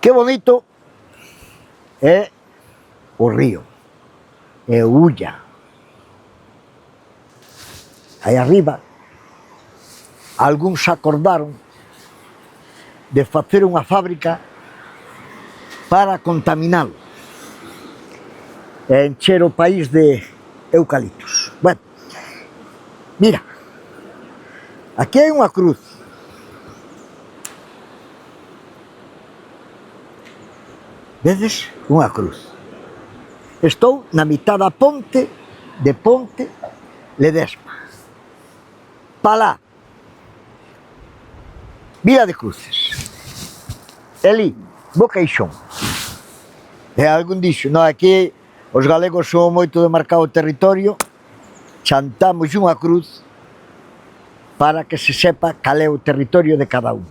Que bonito é o río, é o Ulla. Aí arriba, algúns acordaron de facer unha fábrica para contaminalo e encher o país de eucaliptos. Bueno, mira, aquí hai unha cruz. Vedes? Unha cruz. Estou na mitad da ponte de Ponte Ledesma. Palá. Vila de Cruces. Elí, Boqueixón. E algún dixo, non, aquí os galegos son moito de marcar o territorio, chantamos unha cruz para que se sepa cal é o territorio de cada un.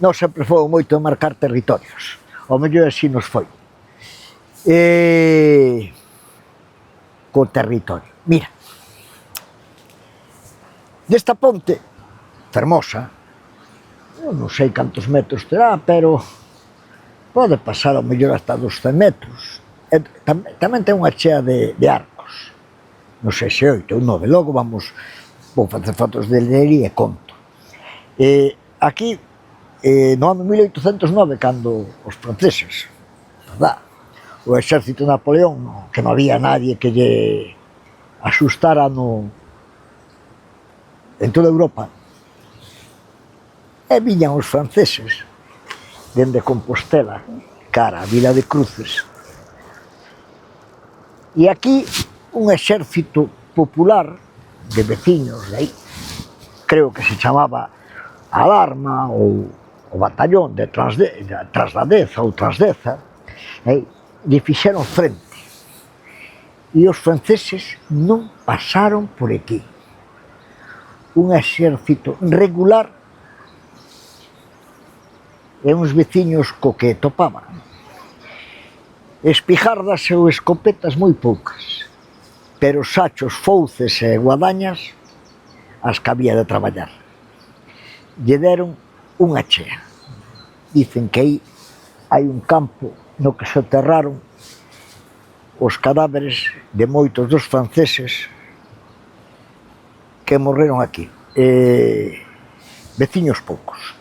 Non sempre foi moito de marcar territorios, ao mellor así nos foi. Co territorio. Mira, desta ponte, fermosa, non sei cantos metros terá, pero pode pasar ao mellor hasta dos 100 metros. Tamén ten unha chea de arcos, non sei se 8 ou 9, logo vou facer fotos de Leri e conto. Aquí, no ano 1809, cando os franceses, verdad, o exército de Napoleón, que non había nadie que lle asustara en toda Europa, e viñan os franceses dende Compostela cara a Vila de Cruces, e aquí un exército popular de veciños de aí, creo que se chamaba Alarma ou o batallón de Trasladeza ou Trasdeza, lle fixeron frente, e os franceses non pasaron por aquí. Un exército regular e uns veciños co que topaban. Espijardas ou escopetas moi poucas, pero sachos, fouces e guadañas as que había de traballar. Lle deron unha chea. Dicen que aí hai un campo no que se enterraron os cadáveres de moitos dos franceses que morreron aquí. Veciños poucos.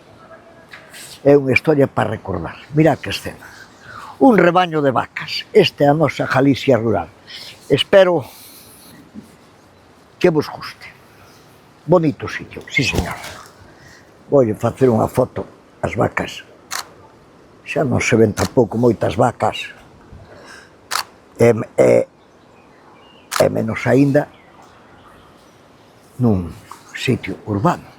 É unha historia para recordar. Mirad que escena. Un rebaño de vacas. Esta é a nosa Galicia rural. Espero que vos guste. Bonito sitio, sí señor. Vou facer unha foto ás vacas. Xa non se ven tampouco moitas vacas. E menos aínda nun sitio urbano.